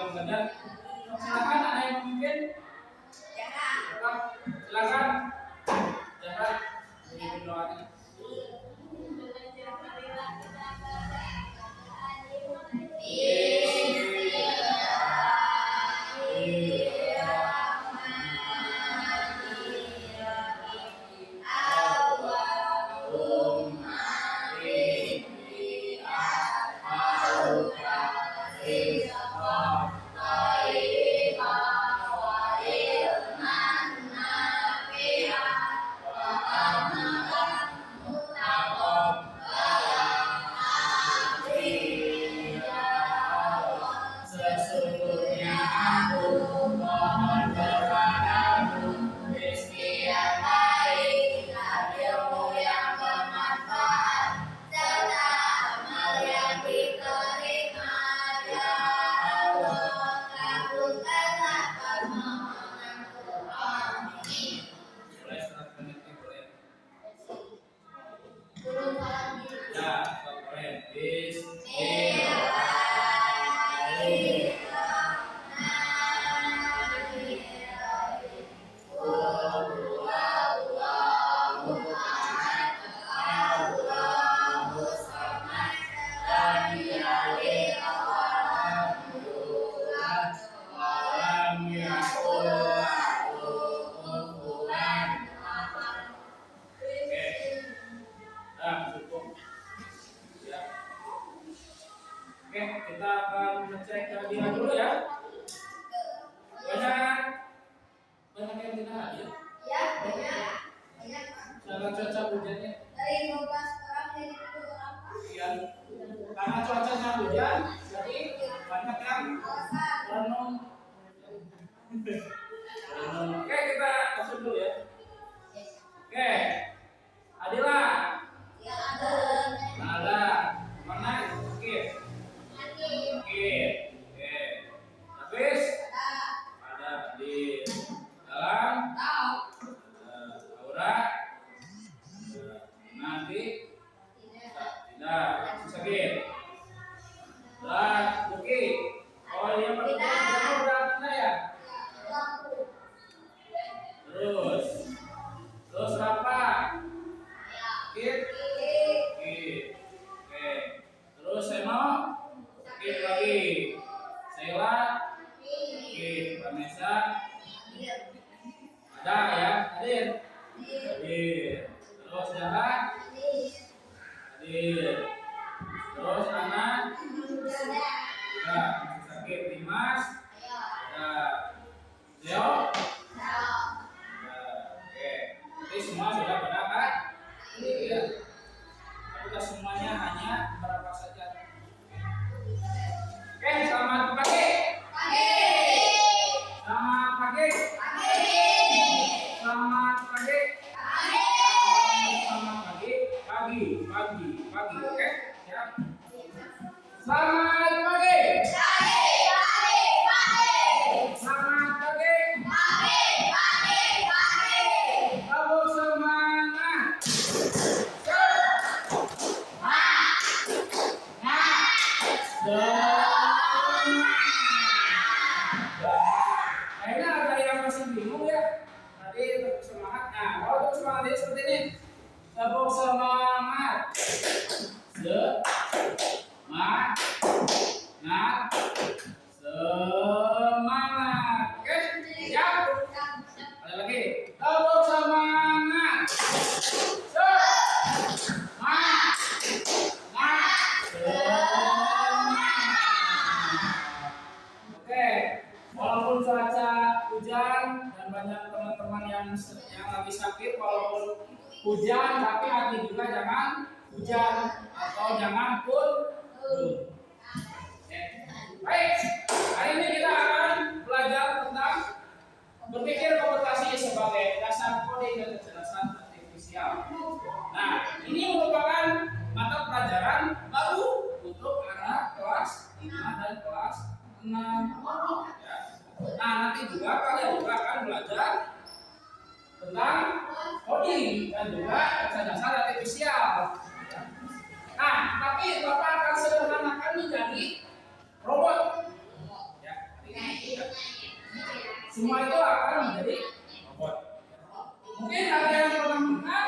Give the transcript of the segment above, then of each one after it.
yang benar. Silakan ada yang mungkin? Silakan. Jangan doanya. Oke, kita akan ngecek kehadiran dulu ya. Banyak yang tidak hadir. Ya, banyak. Karena cuaca hujannya. Dari 12 orang jadi 2 orang. Iya. Karena cuacanya hujan, jadi banyak yang renung. Oke, kita masuk dulu ya. Oke, Adila. Ya, ada. Ada. Mana? Oke. Oke. Habis? Ada di dalam. Aura. Nanti. Tidak. Sakit. Dan Buki. Oh iya, udah pindah ya. Terus apa? Sakit. Oke. Terus Seno. Sakit lagi. Sheila. Sakit. Vanessa. Ada ya, hadir. Terus Dara. Hadir. Terus Ana. Ya, sakit. Dimas. Ya. Leo. Oke. Jadi semua sudah pada kan? Iya. Kita semuanya hanya berapa saja. Oke, selamat pagi. Selamat pagi. Selamat pagi. Selamat pagi. Pagi. Oke, siap. Selamat pagi. Selamat pagi. Kamu semangat. Kayaknya ada yang masih bingung ya. Tadi tetap semangat. Nah, kalau untuk semangat seperti ini. Tepuk semangat. Semangat. Oke, siap. Ada lagi. Tepuk semangat. Oke, walaupun cuaca hujan dan banyak teman-teman yang lagi sakit, walaupun hujan tapi hati juga jangan hujan atau jangan pun. Baik, hari ini kita akan belajar tentang berpikir komputasi sebagai dasar coding dan kecerdasan artifisial. Nah, ini merupakan mata pelajaran baru untuk anak kelas 5 dan kelas 6. Ya. Nah, nanti juga kalian juga akan belajar tentang coding dan juga kecerdasan artifisial. Nah, tapi Bapak akan sederhanakan menjadi robot. Ya, semua itu akan menjadi robot. Mungkin ada yang pernah mendengar?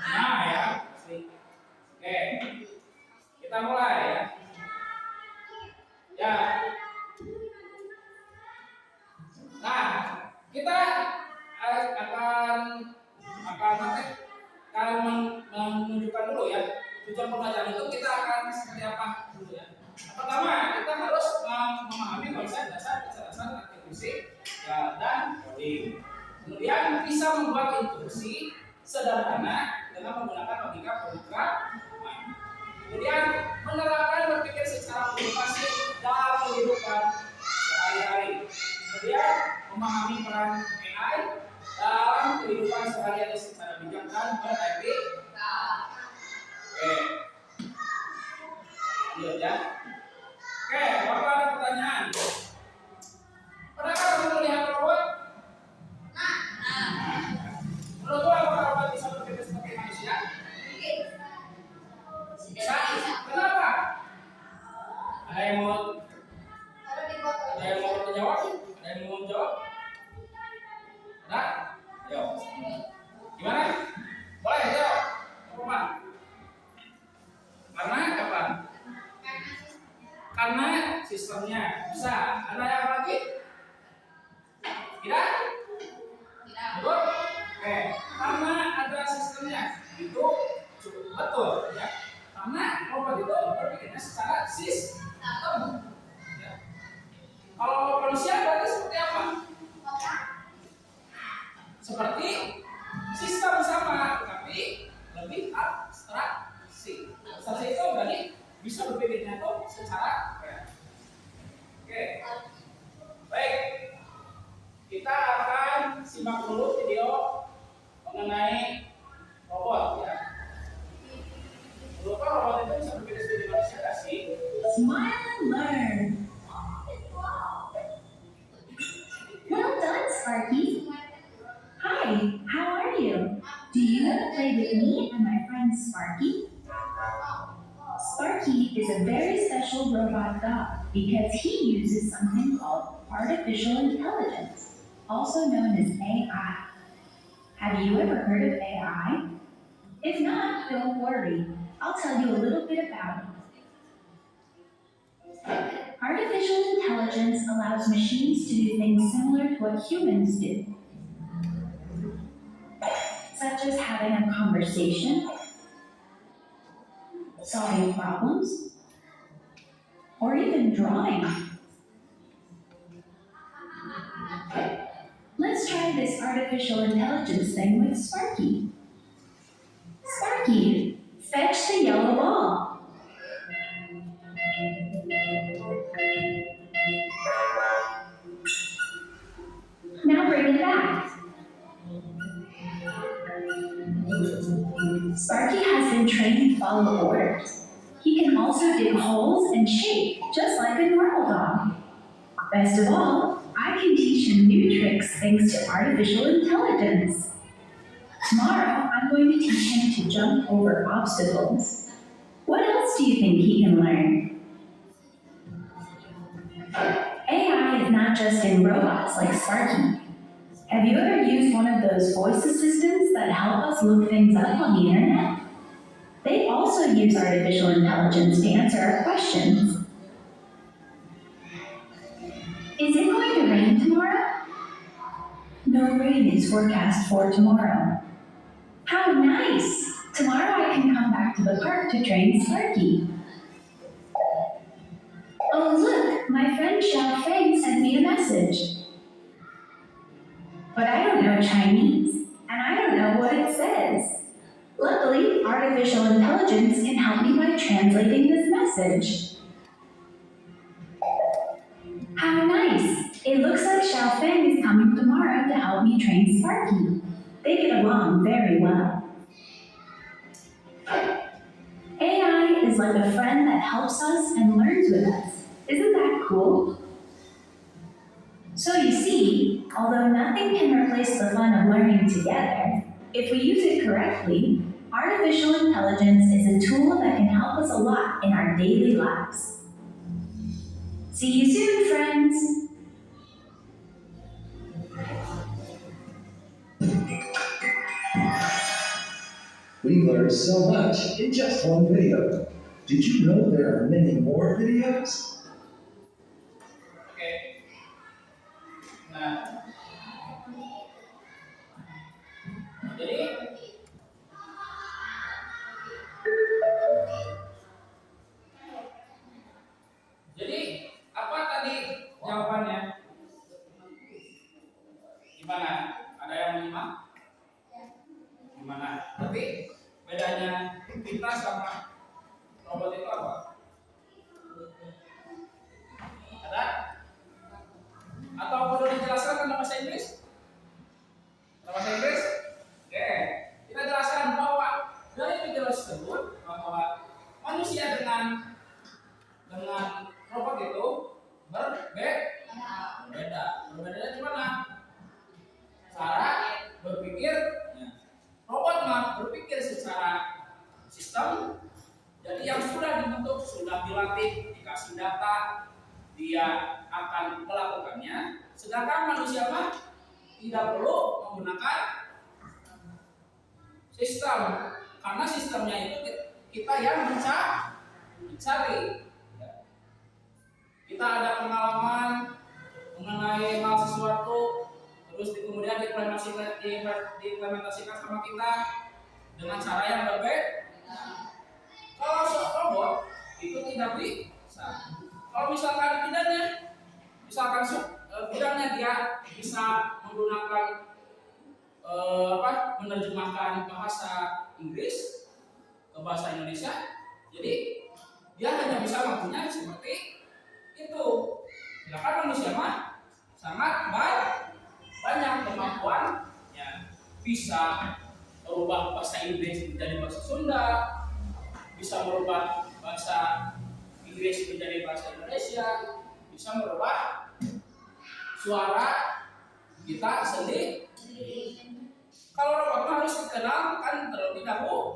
Nah ya. Oke, kita mulai ya. Ya. Nah, kita akan menunjukkan dulu ya tujuan pembelajaran itu kita akan seperti apa dulu ya. Pertama, kita harus memahami konsep dasar kecerdasan artifisial ya, dan coding. Kemudian bisa membuat instruksi sederhana dengan menggunakan logika programan. Kemudian menerapkan berpikir secara motivasi dalam kehidupan sehari-hari. Kemudian memahami peran AI dalam kehidupan sehari-hari secara bijak dan beretika. Oke. Lanjut ya. Oke, Bapak ada pertanyaan? Pernahkah kamu melihat robot? Menurut apakah robot bisa berpikir seperti manusia? Bisa. Kenapa? Ada yang mau menjawab? Ada yang mau menjawab? Ada? Ayo. Gimana? Boleh jawab. Apa? Karena apa? Karena sistemnya. Bisa. Ada yang lagi? Tidak? Betul? Oke. Karena ada sistemnya. Itu cukup betul ya. Karena robot itu berpikirnya secara sistem. Ya. Kalau manusia berarti seperti apa? Seperti sistem sama, tapi lebih abstraksi. Abstraksi itu berarti bisa berpikirnya itu secara kreatif. Oke. Baik. Kita akan simak dulu video mengenai robot ya. Lupa robot itu bisa berpikir seperti manusia nggak sih? Smile and learn. Well done, Sparky. Hi, how are you? Do you want to play with me and my friend Sparky? Sparky is a very special robot dog because he uses something called artificial intelligence, also known as AI. Have you ever heard of AI? If not, don't worry. I'll tell you a little bit about it. Artificial intelligence allows machines to do things similar to what humans do, such as having a conversation, solving problems, or even drawing. Let's try this artificial intelligence thing with Sparky. Sparky, fetch the yellow ball. Now bring it back. Sparky has been trained to follow orders. He can also dig holes and shake, just like a normal dog. Best of all, I can teach him new tricks thanks to artificial intelligence. Tomorrow, I'm going to teach him to jump over obstacles. What else do you think he can learn? AI is not just in robots like Sparky. Have you ever used one of those voice assistants that help us look things up on the internet? They also use artificial intelligence to answer our questions. Is it going to rain tomorrow? No rain is forecast for tomorrow. How nice! Tomorrow I can come back to the park to train Sparky. Oh look, my friend Xiao Feng sent me a message. But I don't know Chinese, and I don't know what it says. Luckily, artificial intelligence can help me by translating this message. How nice! It looks like Xiao Feng is coming tomorrow to help me train Sparky. They get along very well. AI is like a friend that helps us and learns with us. Isn't that cool? So you see, although nothing can replace the fun of learning together, if we use it correctly, artificial intelligence is a tool that can help us a lot in our daily lives. See you soon, friends! We learned so much in just one video. Did you know there are many more videos? Oke. Nah, jadi apa tadi jawabannya? Gimana? Ada yang menyimak? Gimana? Tapi bedanya kita sama robot itu apa? Ada? Atau perlu dijelaskan dalam bahasa Inggris? Dalam bahasa Inggris? Oke. Kita jelaskan bahwa dari video tersebut bahwa manusia dengan robot itu berbeda. Berbedanya di mana? Cara berpikir. Robot berpikir secara sistem. Jadi yang sudah dibentuk, sudah dilatih, dikasih data, dia akan melakukannya. Sedangkan manusia tidak perlu menggunakan sistem, karena sistemnya itu kita yang mencari. Kita ada pengalaman mengenai hal sesuatu, terus kemudian diimplementasikan sama kita dengan cara yang berbeda. Kalau robot itu tidak bisa. Kalau misalkan bidangnya dia bisa menggunakan menerjemahkan bahasa Inggris ke bahasa Indonesia, jadi dia hanya bisa mampunya seperti itu. Sedangkan manusia sangat banyak kemampuan, ya, bisa merubah bahasa Inggris menjadi bahasa Sunda, bisa merubah bahasa Inggris menjadi bahasa Indonesia, bisa merubah suara kita sendiri. Kalau robot harus dikenalkan terlebih dahulu.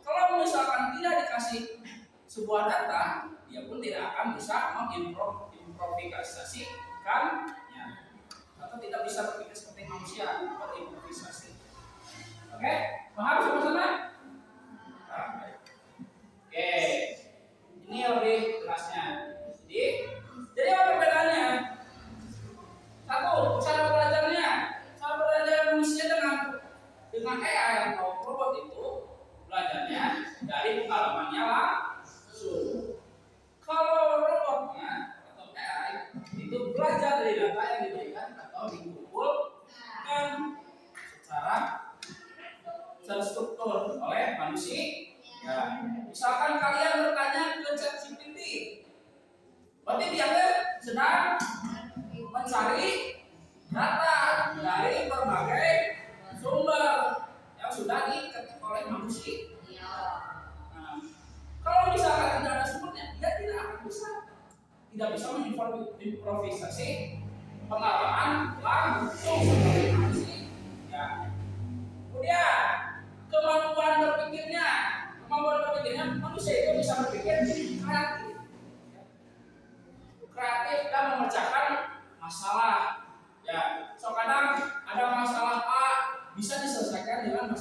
Kalau misalkan tidak dikasih sebuah data, dia pun tidak akan bisa mengimprovisasikannya, atau tidak bisa berpikir seperti manusia, berimprovisasi. Oke, paham sama-sama? Oke, ini lebih jelasnya. Jadi apa perbedaannya? Satu, cara belajarnya. Cara belajar manusia dengan AI atau robot itu belajarnya dari pengalamannya langsung. Kalau robotnya atau AI itu belajar dari data yang diberikan atau dikumpulkan secara terstruktur oleh manusia. Ya, misalkan kalian bertanya ke ChatGPT, berarti dia sedang mencari data dari berbagai sumber yang sudah diketik oleh manusia. Nah, kalau misalkan tidak ada sumbernya, dia tidak bisa mengimprovisasi pengalaman langsung seperti manusia. Ya. Kemudian kemampuan berpikirnya manusia itu bisa berpikir kreatif dan memecahkan masalah. Ya, kadang ada masalah A bisa diselesaikan dengan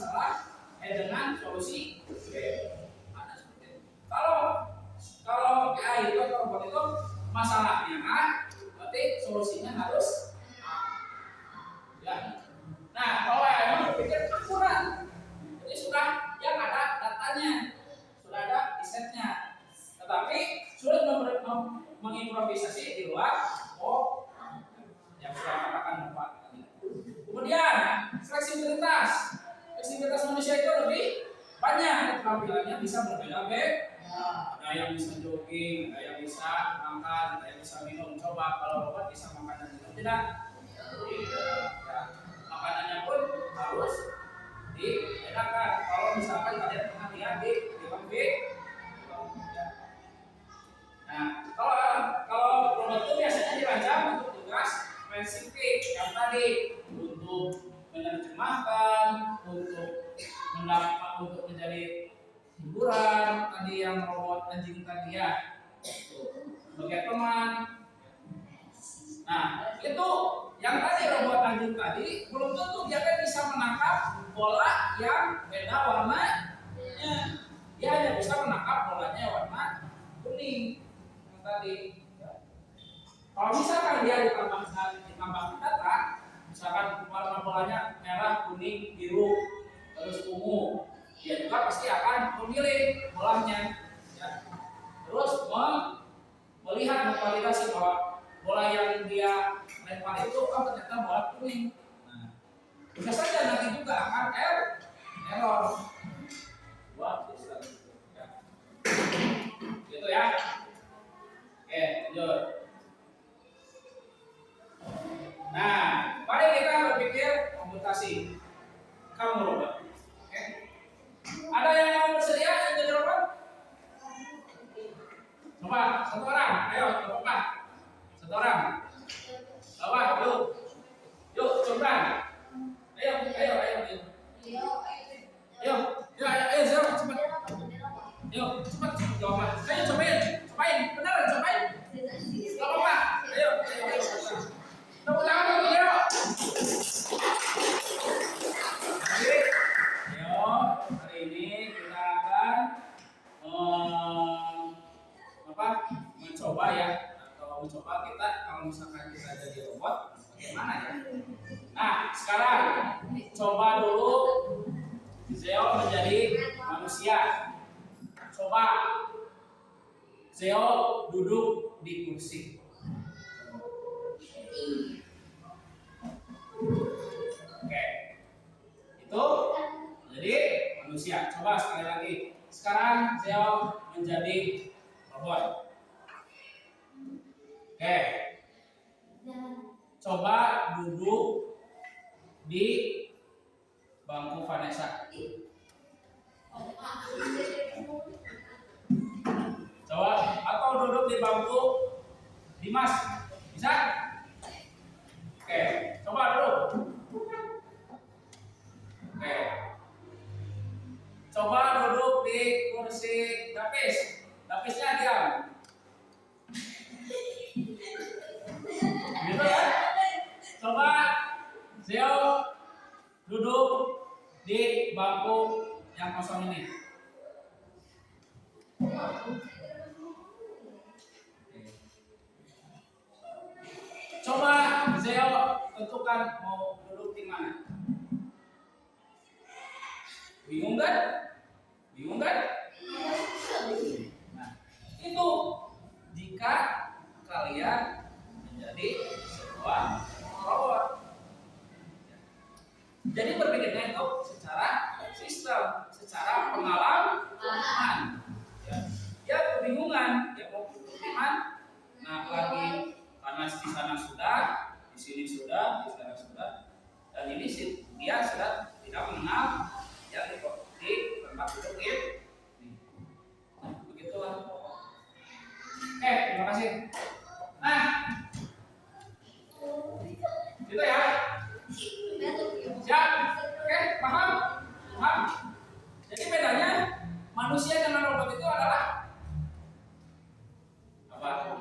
solusi B. Kalau AI itu atau robot itu masalahnya A, berarti solusinya harus A. Ya. Nah, kalau AI berpikir akurat, jadi sudah yang ada datanya, sudah ada risetnya, tetapi sulit mengimprovisasi di luar yang sudah katakan Bapak tadi. Kemudian fleksibilitas manusia itu lebih banyak, keterampilannya bisa berbeda-beda. Ada yang bisa jogging, ada yang bisa makan, ada yang bisa minum. Coba kalau robot bisa makan dan minum tidak? Ya, makanannya pun harus dibedakan. Kalau misalkan kalian pernah lihat di film nah, kalau robot itu biasanya dirancang untuk tugas spesifik yang tadi, untuk menerjemahkan, untuk menjadi hiburan tadi yang robot anjing tadi ya, sebagai teman. Nah, itu yang tadi robot Tanjung tadi belum tentu dia kan bisa menangkap bola yang beda warnanya. Dia hanya bisa menangkap bolanya warna kuning yang tadi. Kalau misalkan dia ditambahkan data, misalkan warna bolanya merah, kuning, biru, terus ungu, dia juga pasti akan memilih bolanya. Ya. Terus melihat memvalidasi bahwa bola yang dia lempar itu ternyata bola kuning. Nah, bisa saja nanti juga akan error. Wah, bisa. Ya. Gitu ya. Oke, lanjut. Nah, mari kita berpikir komputasi. Kamu robot. Oke. Ada yang mau bersedia yang jadi robot? Coba, satu orang. Ayo, coba. Satu orang. Coba, yuk. Yuk, coba. Ayo. Ayo, cepat. Yuk, cepat jawab. Ayo cobain. Beneran cobain. Gak apa-apa. Ayo. Tepuk tangan dulu, yuk. Hari ini kita akan mencoba ya, atau mencoba kita kalau misalkan kita jadi robot, bagaimana ya? Nah, sekarang coba dulu Zeo menjadi manusia. Coba Zeo duduk di kursi. Oke, itu jadi manusia. Coba sekali lagi. Sekarang Zeo menjadi robot. Oke, coba duduk di bangku Vanessa. Coba atau duduk di bangku Dimas. Bisa? Oke, coba duduk. Oke. Coba duduk di kursi Davis. Davisnya diam. Gitu ya. Coba Zeo duduk di bangku yang kosong ini. Coba Zeo tentukan mau duduk di mana. Bingung kan? Nah, itu jika kalian menjadi sebuah robot. Jadi berpikirnya itu secara sistem, secara pengalaman. Ya kebingungan, ya mau duduk di mana? Nah, lagi karena di sana sudah, di sini sudah, di sana sudah, dan ini dia sudah tidak mengenal yang di tempat duduk ini. Nah, begitulah. Terima kasih. Nah, gitu ya. Siap? Paham? Jadi bedanya manusia dengan robot itu adalah apa?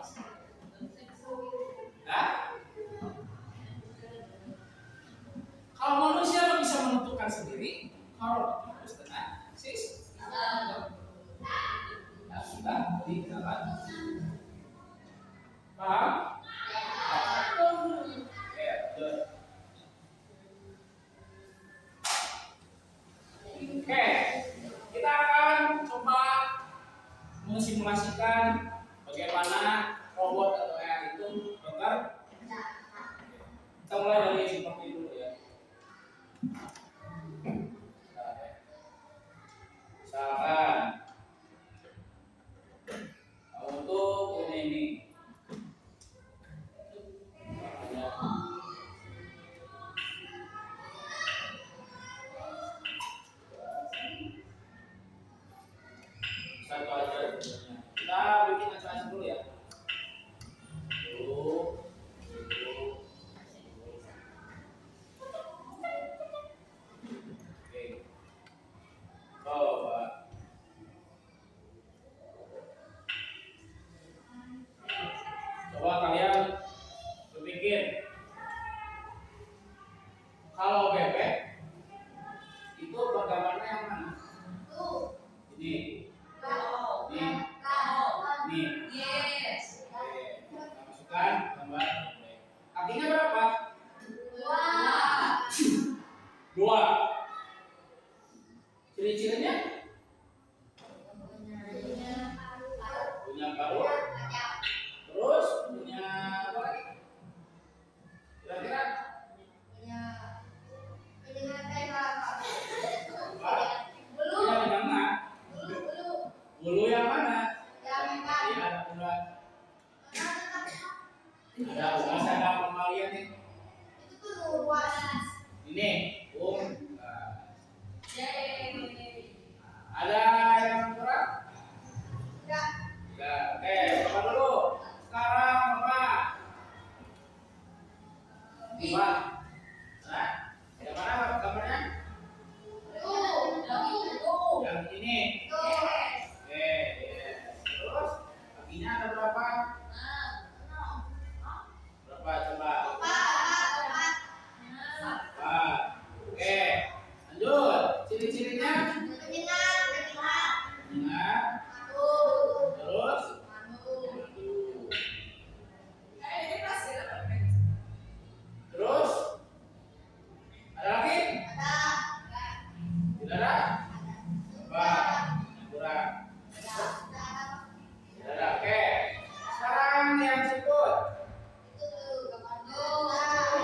Kalau manusia bisa menentukan sendiri, kalau robot harus dengan sistem. Nah, sudah di jalan. Paham? Oke, kita akan coba mensimulasikan bagaimana robot atau AI itu bekerja. Kita mulai dari seperti dulu ya. Misalkan untuk ini. Satu aja sebenarnya. Kita bikin acara dulu ya. Dulu. Ada pembalian nih. Itu tuh luas. Ini, Yeay. ada yang kurang? Enggak. Enggak. Oke, coba dulu. Sekarang apa? Coba. Nah, yang mana gambarnya? Yang ini. Oke, terus kakinya ada berapa? Berapa coba? Empat. Oke, lanjut. Ciri-cirinya? Ingat. Terus? Terus? Ada lagi? Tidak ada? Coba. Kurang. Tidak ada. Oke. Sekarang yang sebut.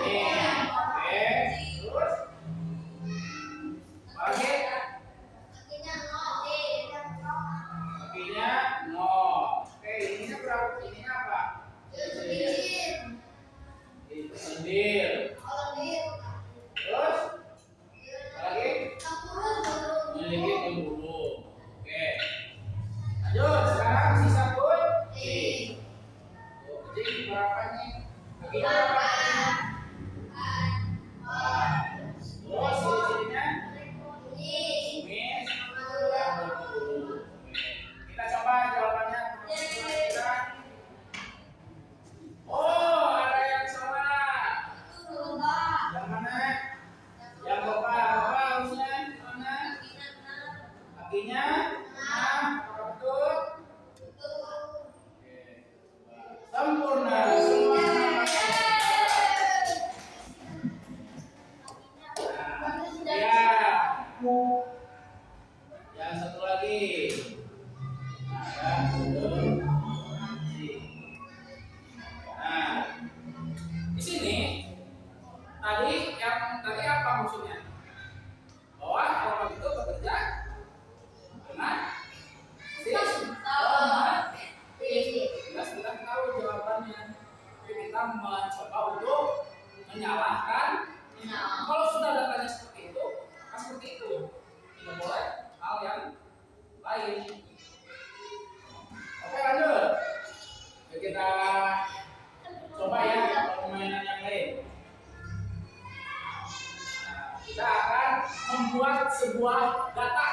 Ini. Oke. Terus? Lagi? Kakinya 0. Oke, ininya berapa? Ininya apa? Itu sendiri. Terus? Lagi? Memiliki pembuluh. Oke. Lanjut. Sekarang sisa kucing. Kucing berapa nih? Kakinya berapa? Terus ciri-cirinya? Kumis. Berbulu. Oke. Kita coba jawabannya. Kita. Oh, ada yang salah. Yang mana? Yang bapak harusnya mana? Kakinya 6. Apakah betul? Oke. Sempurna semua. Nah, ya. Yang satu lagi. Ada betul. Nah, di sini tadi apa maksudnya? Bahwa orang itu bekerja dengan kita sudah tahu jawabannya, tapi kita mencoba untuk menyalahkan. Kalau sudah datanya seperti itu, kan seperti itu. Tidak boleh hal yang lain. Oke, lanjut. Yuk kita coba ya permainan yang lain. Nah, kita akan membuat sebuah data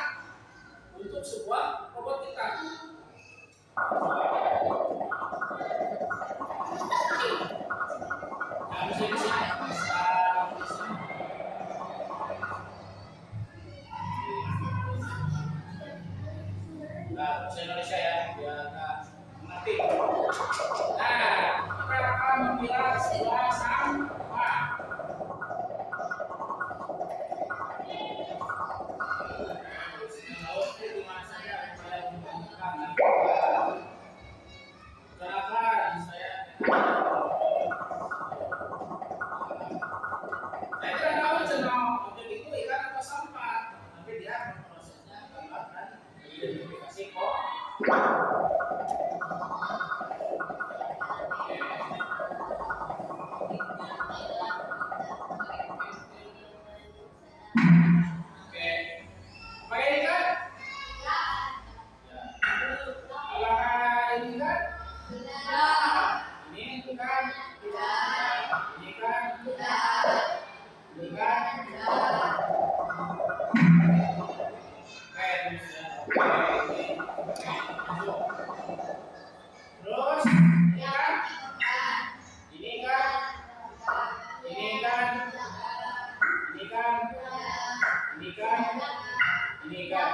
untuk sebuah robot kita. Nah, di sini bisa. Nah, bahasa Indonesia ya, biar nggak mengerti. Nah, kita akan memilah sebuah sampah. Saya tidak tahu jenis objek itu ikan atau sampah, tapi dia prosesnya gambar dan identifikasi kok. Oke, pakai ini kan? Ya. Apakah ini kan? Ini kan? Ini kan? Ini kan? Oke, bisa. Terus, ini kan? Ini kan? Ini kan? Ini kan? Ini kan? Ini kan?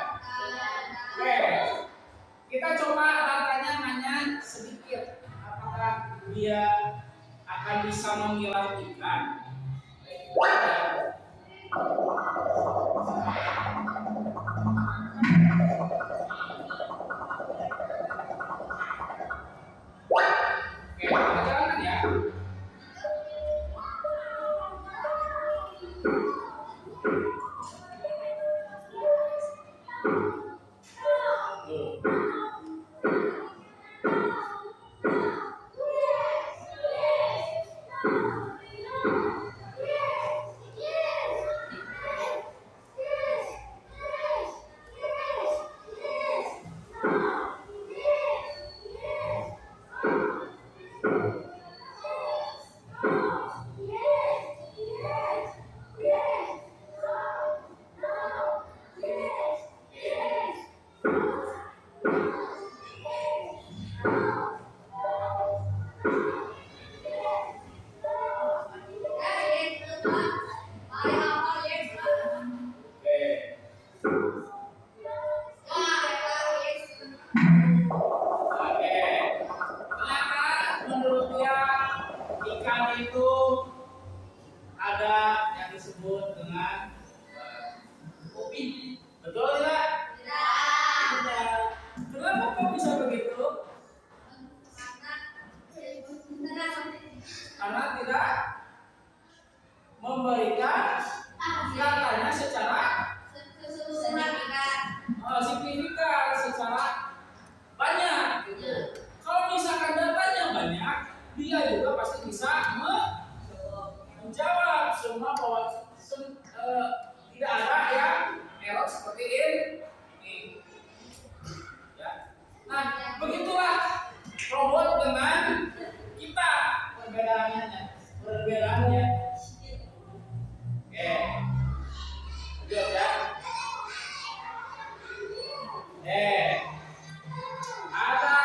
Oke, kita coba datanya hanya sedikit. Apakah dia akan bisa memilah ikan? Oke, kita jalankan ya. Tuh. karena tidak memberikan katanya secara signifikan, secara banyak gitu. Kalau misalkan datanya banyak, dia juga pasti bisa menjawab semua bahwa tidak ada yang error seperti ini. Ya. Nah, begitulah robot dengan kita perbedaannya. Oke. Lanjut ya. Ada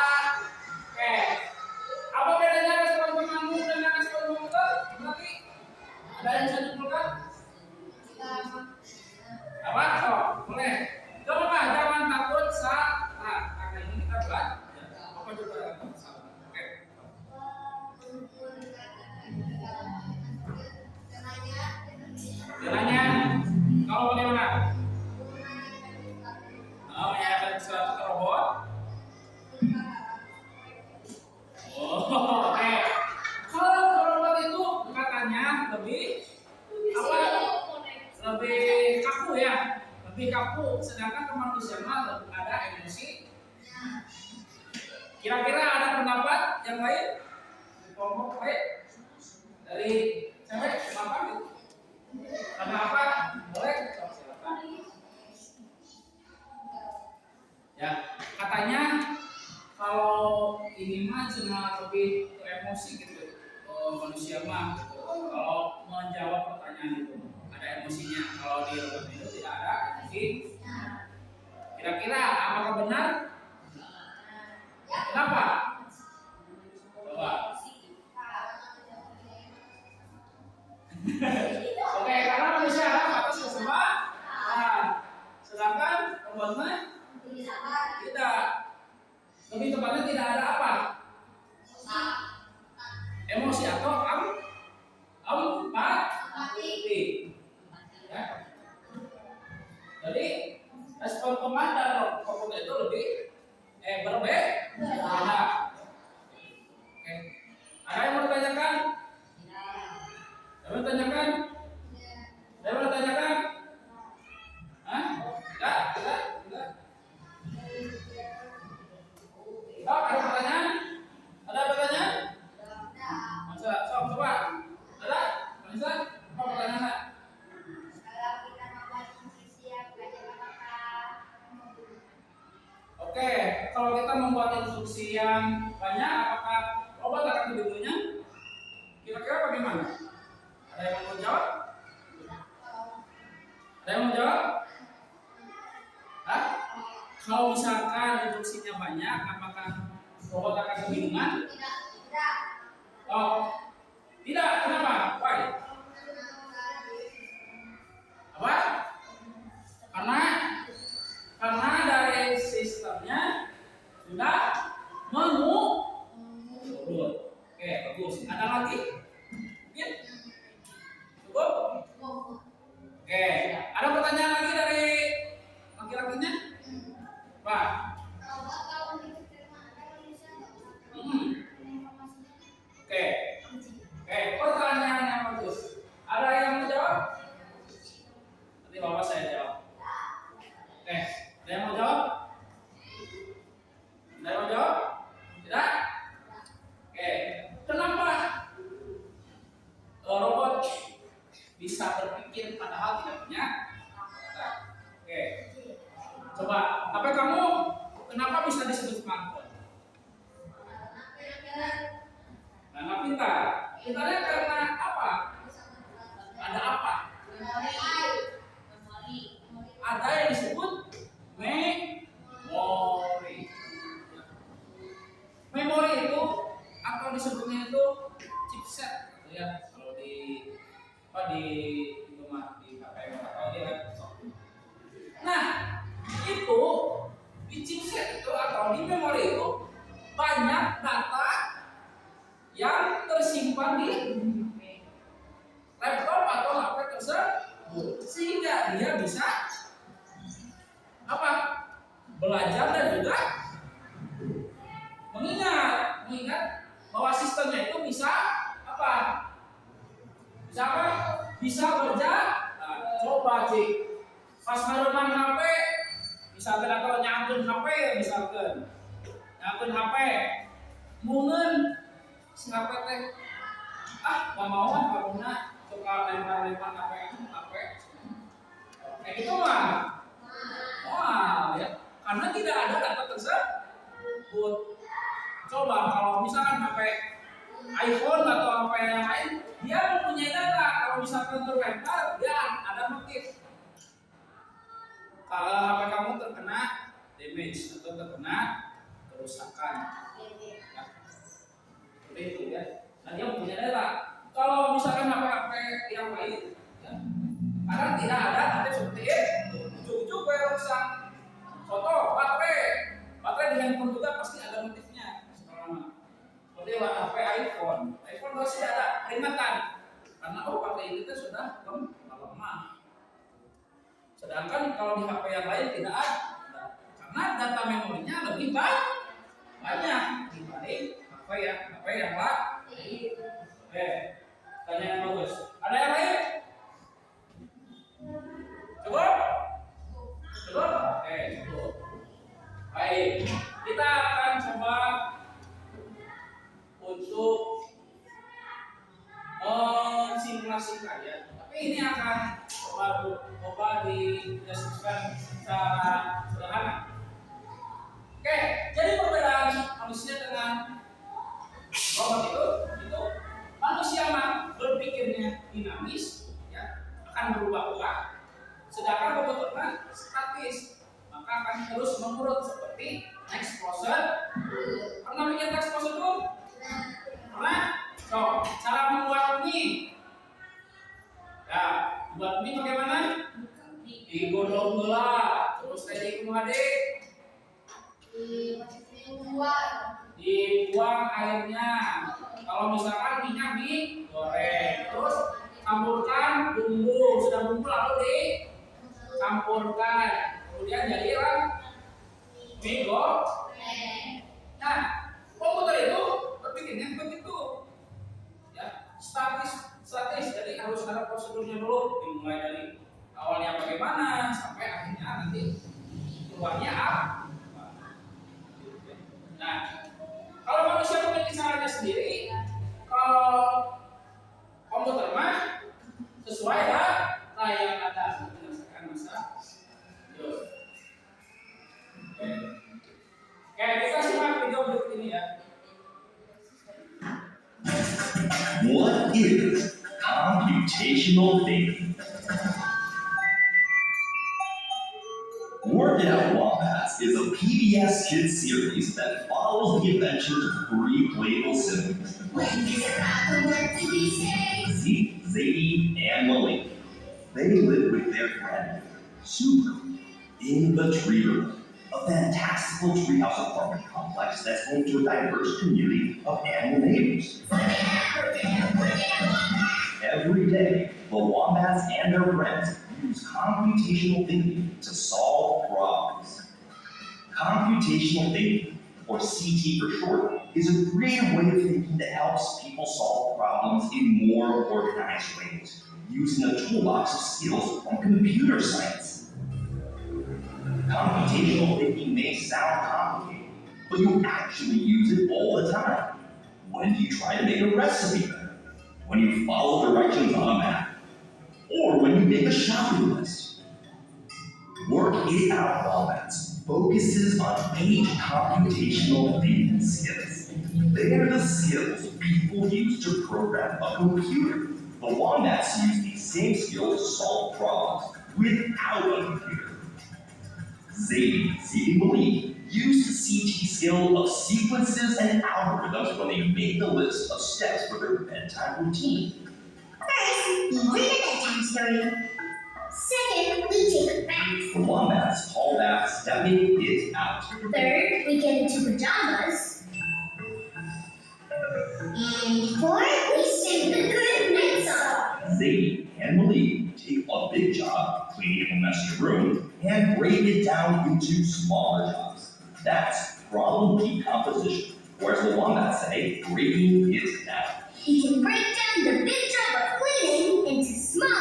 apa bedanya respon pengamuk dengan respon komputer? Berarti ada yang bisa disimpulkan? Apa? Oh, boleh. Coba jangan takut saat karena ini kita belajar. Apa juga yang salah? Oke. Jalannya kalau bagaimana? Menyanyikan sesuatu ke robot. Oh, oke. Kalau ke robot itu katanya lebih kaku ya, lebih kaku. Sedangkan ke manusia mah ada emosi. Kira-kira ada pendapat yang lain? Kelompok lain dari cewek apa gitu? Karena apa? Boleh? Silakan. Ya, katanya kalau ini mah cuma lebih ke emosi gitu, manusia mah gitu. Kalau menjawab pertanyaan itu ada emosinya. Kalau di robot itu tidak ada emosi. Kira-kira apakah benar? Kenapa? Coba. Oke, karena manusia atas semua. Sedangkan robotnya tidak. Lebih tepatnya tidak ada apa? Emosi atau empati. Ya. Jadi respon komandan komputer itu lebih berbeda. Oke. Ada yang mau ditanyakan? Ada yang mau ditanyakan? Ada yang mau ditanyakan? Hah? Tidak. Ada pertanyaan? Ada pertanyaan? Masa, coba. Ada? Bisa? Apa pertanyaan? Oke, kalau kita membuat instruksi yang banyak, apakah robot akan lebih banyak? Kira-kira bagaimana? Ada yang mau jawab? Ada yang mau jawab? Hah? Kalau misalkan instruksinya banyak, apakah robot akan kebingungan? Oh, tidak. Kenapa? Why? Apa? Karena dari sistemnya sudah mengukur. Oke, bagus. Ada lagi? Mungkin? Cukup? Oke, ada pertanyaan lagi dari laki-lakinya? Pak. Oke, pertanyaan yang bagus. Ada yang mau jawab? Nanti bapak saya jawab. Oke, ada yang mau jawab? Ada yang mau jawab? Tidak? Oke, kenapa robot bisa berpikir padahal tidak punya otak? Oke, coba, apa kamu kenapa bisa disebut smartphone? Karena pintar. Pintarnya karena apa? Ada apa? Ada yang disebut memori. Memori itu atau disebutnya itu chipset, ya. Kalau di itu mah di HP atau dia kan. Nah, itu di chipset itu atau di memori itu banyak data yang tersimpan di laptop atau HP tersebut, sehingga dia bisa apa? Belajar dan juga mengingat bahwa sistemnya itu bisa apa? bisa berjalan. Nah, coba cik, pas ngaruman HP, misalkan atau nyangkun HP, misalkan nyangkun HP, mungkin si HP teh, gak mau karena suka lempar-lempar HP, kayak gitu mah, wah ya, karena tidak ada data tersebut. Coba kalau misalkan HP iPhone atau HP yang lain, dia mempunyai data. Kalau misalkan terlempar, dia ada motif. Kalau HP kamu terkena damage atau terkena kerusakan, ya. Seperti itu ya. Nah, dia mempunyai data. Kalau misalkan HP yang lain, ya, karena tidak ada motif seperti itu, ujung-ujung rusak. Contoh baterai di handphone juga pasti ada motifnya. Seperti HP iPhone pasti ada peringatan karena baterai kita sudah lemah. Sedangkan kalau di HP yang lain tidak ada, karena data memorinya lebih banyak dibanding HP yang lain. Tanya yang bagus. Ada yang lain? Cukup? Cukup? Cukup. Baik, kita akan coba untuk simulasikan ya. Tapi ini akan coba dideskripsikan secara sederhana. Oke, jadi perbedaan manusia dengan robot itu manusia mah berpikirnya dinamis, ya, akan berubah-ubah. Sedangkan robot mah statis, maka akan terus mengurut seperti next prosedur. Pernah bikin next prosedur? Pernah? So, cara membuat mie. Ya, buat mie bagaimana? Digodok gula, terus tadi kumaha dibuang airnya. Kalau misalkan minyak digoreng, terus campurkan bumbu, sudah bumbu lalu dicampurkan, kemudian jadilah mie goreng. Nah, komputer itu berpikirnya begitu, ya, statis. Jadi harus ada prosedurnya dulu, dimulai dari awalnya bagaimana sampai akhirnya nanti keluarnya apa. Nah, kalau manusia memiliki caranya sendiri, kalau komputer mah sesuai lah yang ada berdasarkan masa. Oke, kita simak video berikut ini ya. What is computational thinking? Work It Out Wombats is a PBS Kids series that follows the adventures of three playful siblings, Zeke, Zadie, and Malik. They live with their friend, Super, in the Tree Room, a fantastical treehouse apartment complex that's home to a diverse community of animal neighbors. Every day, the wombats and their friends use computational thinking to solve problems. Computational thinking, or CT for short, is a creative way of thinking that helps people solve problems in more organized ways, using a toolbox of skills from computer science. Computational thinking may sound complicated, but you actually use it all the time. When you try to make a recipe better, when you follow directions on a map, or when you make a shopping list. Work It Out Wombats focuses on 8 computational thinking skills. They're the skills people use to program a computer. The wombats use these same skills to solve problems without a computer. Zadie, Zeke, and Malik use the CT skill of sequences and algorithms when they make the list of steps for their bedtime routine. First, we read a bedtime story. Second, we take a bath. The wombats call that stepping it out. Third, we get into pajamas. And fourth, we sing the good night song. Zadie and Malik take a big job cleaning a messy room and break it down into smaller jobs. That's problem decomposition, whereas the wombats say breaking it down. We can break down the big job of cleaning into small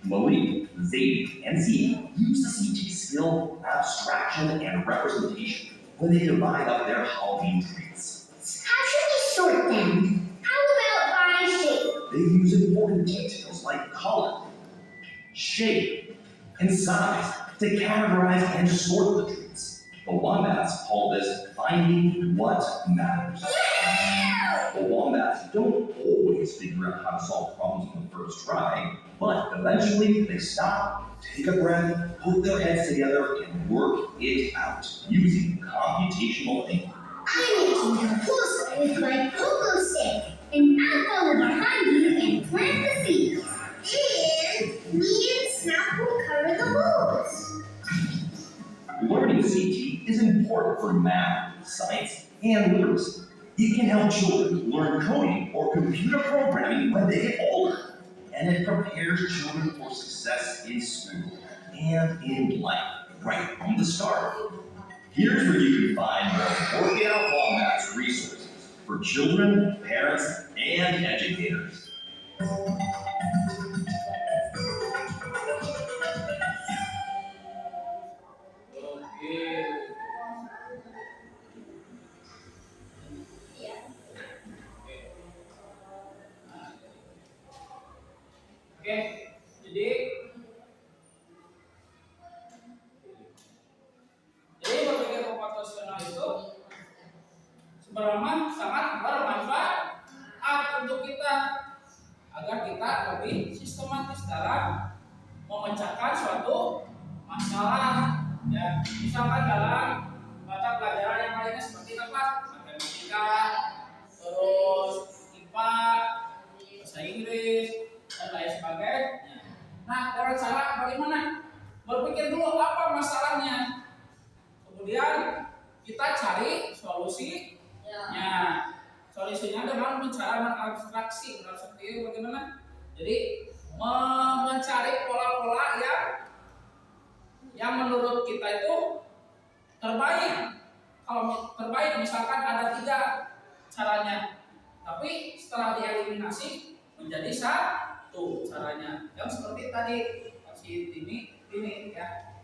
Malik, Zadie, and Zeke use the CT skill, abstraction, and representation when they divide up their Halloween treats. How should we sort them? How about by shape? They use important details like color, shape, and size to categorize and sort the treats. The Wombats call this finding what matters. The Wombats don't always figure out how to solve problems on the first try, but eventually they stop, take a breath, put their heads together, and work it out using computational thinking. I'm making a poster with my pogo stick, and I'll follow behind you and plant the seeds. And me and Snap will cover the holes. Learning CT is important for math, science, and literacy. It can help children learn coding or computer programming when they get older, and it prepares children for success in school and in life right from the start. Here's where you can find more Working Out Wombats resources for children, parents, and educators. Oke, jadi berpikir komputasional itu sebenarnya sangat bermanfaat untuk kita agar kita lebih sistematis dalam memecahkan suatu masalah. Ya, misalkan dalam mata pelajaran yang lainnya seperti apa? Matematika, terus IPA, bahasa Inggris, dan lain sebagainya. Nah, dengan cara bagaimana? Berpikir dulu apa masalahnya, kemudian kita cari solusinya. Solusinya dengan cara mengabstraksi, seperti bagaimana? Jadi mencari pola-pola yang menurut kita itu terbaik. Kalau terbaik misalkan ada 3 caranya, tapi setelah dieliminasi menjadi 1 caranya. Yang seperti tadi si ini ya.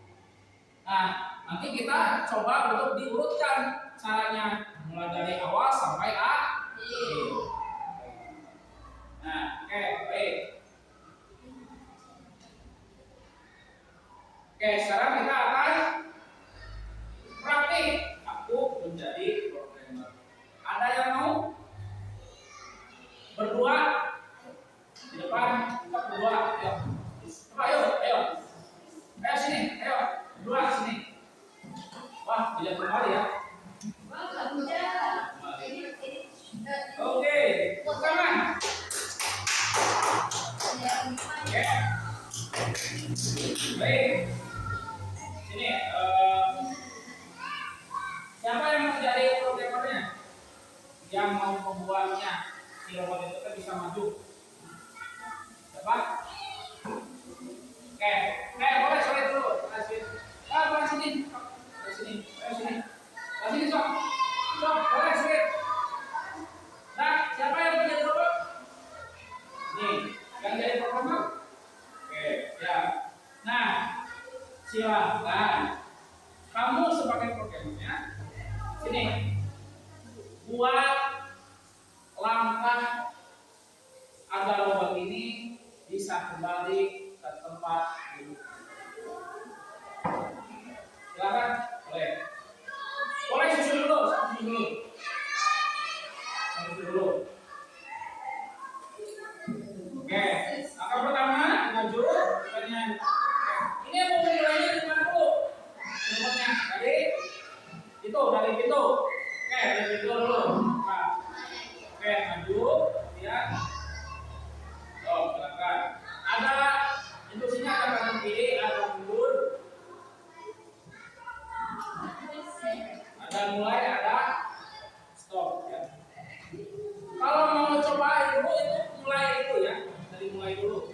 Nah, nanti kita coba untuk diurutkan caranya mulai dari awal sampai akhir. Nah, oke, baik. Oke, sekarang kita akan praktik. Aku menjadi programmer. Ada yang mau berdua di depan? Kita berdua, ayo. Ayo. Ayo sini, ayo. Berdua sini. Wah, tidak kembali ya. Oke, tangan. Oke. Baik. Sini, siapa yang mau jadi programmernya? Yang mau membuatnya, si robot itu kan bisa maju. Siapa? Oke, boleh sore dulu. Boleh sini. Sini, sok. Boleh sore. Nah, siapa yang mau jadi robot? Nih, yang jadi programmer? Oke, ya. Nah, silakan. Kamu sebagai programmernya, sini. Buat langkah agar robot ini bisa kembali ke tempat dulu. Silakan, boleh susun dulu. Oke, langkah pertama maju, ini mau mulainya di mana dulu? Robotnya dari pintu. Oke, dari pintu dulu. Nah, oke, maju, kemudian silakan. Ada instruksinya, ada kanan kiri, ada mundur, ada mulai, ada stop ya. Kalau mau coba itu mulai dulu ya, dari mulai dulu.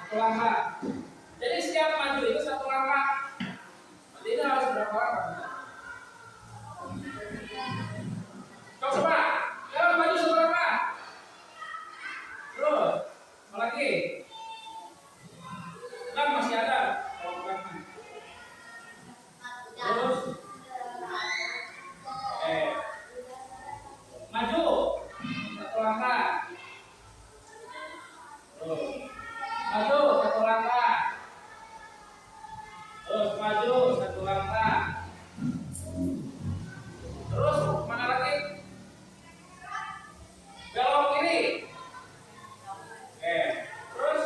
satu langkah. Jadi setiap maju itu satu langkah. Berarti ini harus berapa langkah? Coba, sekarang maju satu langkah. Terus, apa lagi? Kan masih ada. Terus, maju satu langkah. Terus, maju satu langkah. Terus maju satu langkah. Terus mana lagi? Belok kiri. Terus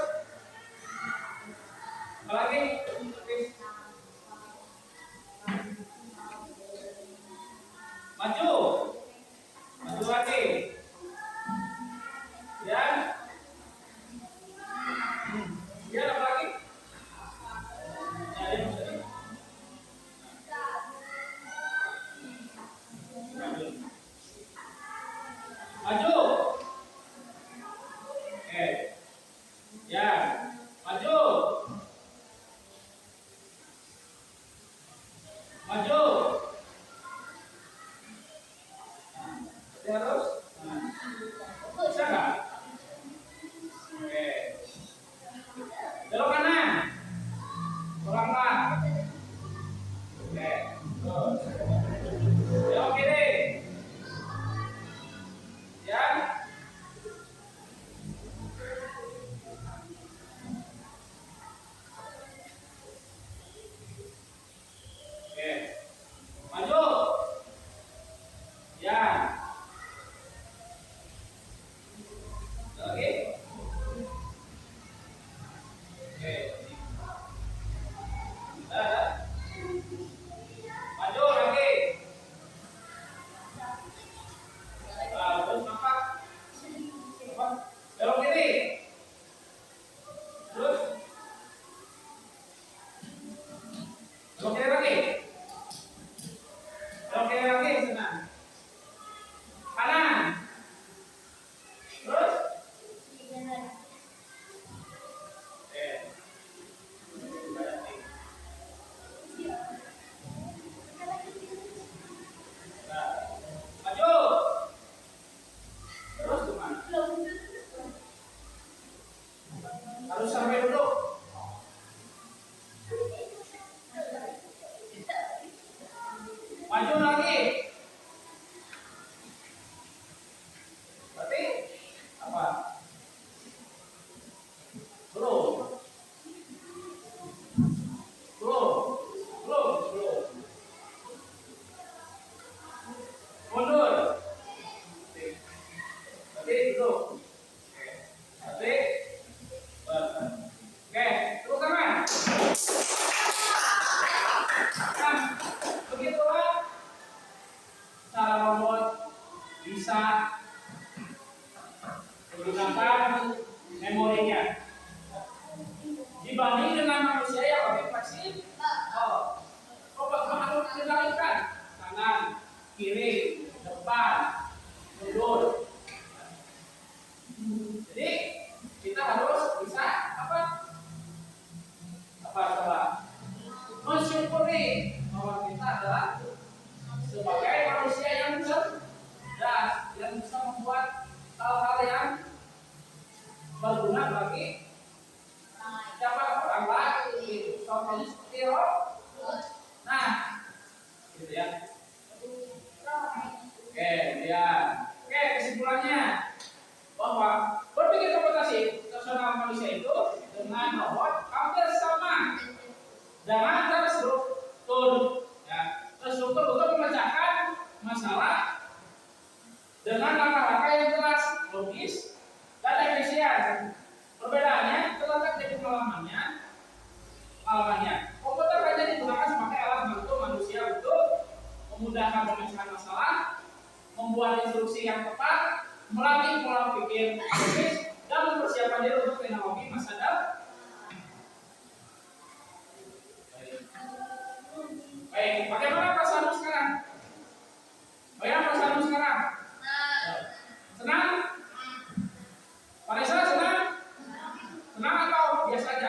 apa lagi? Maju. Maju lagi. Ya. Ya apa lagi? Ya, maju. Ya, maju. Maju. Terus. Bisa nggak? Belok kanan. Pelan-pelan. Terus. Belok kiri. Ya. Maju. Ya. Lagi. Maju lagi. Terus nampak. Belok kiri. Terus. Belok kiri lagi. Belok kiri lagi sana. Kanan. Terus. Maju. Terus kemana? Harus sampai dulu. Maju lagi. Berarti apa? Belum. Belum. Belum. Belum. Mundur. Berarti dulu. Berarti. Oke, terus tangan. Nah, begitulah cara robot bisa menggunakan memorinya dibanding dengan manusia yang pakai flexi. Robot harus dikendalikan kanan, kiri, depan, mundur. Jadi kita harus bisa apa coba mensyukuri bahwa kita adalah sebagai manusia yang cerdas, yang bisa membuat hal-hal yang berguna bagi siapa orang lain. Contohnya seperti robot. Nah, gitu ya. Oke, kesimpulannya bahwa berpikir komputasi personal manusia itu dengan robot hampir sama. Jangan terstruktur, ya, terstruktur untuk memecahkan masalah dengan langkah-langkah yang jelas, logis, dan efisien. Perbedaannya terletak di pengalamannya. Komputer hanya digunakan sebagai alat bantu manusia untuk memudahkan pemecahan masalah, membuat instruksi yang tepat, melatih pola pikir logis, dan mempersiapkan diri untuk teknologi masa depan. Baik, bagaimana perasaanmu sekarang? Bagaimana perasaanmu sekarang? Senang? Vanessa senang? Senang atau biasa aja?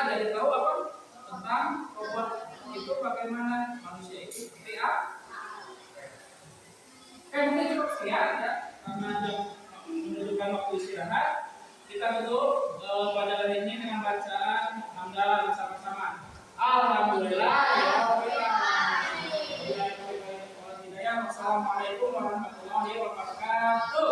jadi tahu apa tentang robot itu bagaimana manusia itu seperti apa. Mungkin cukup sekian ya, karena jam menunjukkan waktu istirahat. Kita tutup pada hari ini dengan bacaan hamdalah bersama-sama. Alhamdulillah ya Rabbil alamin. Wassalamualaikum warahmatullahi wabarakatuh.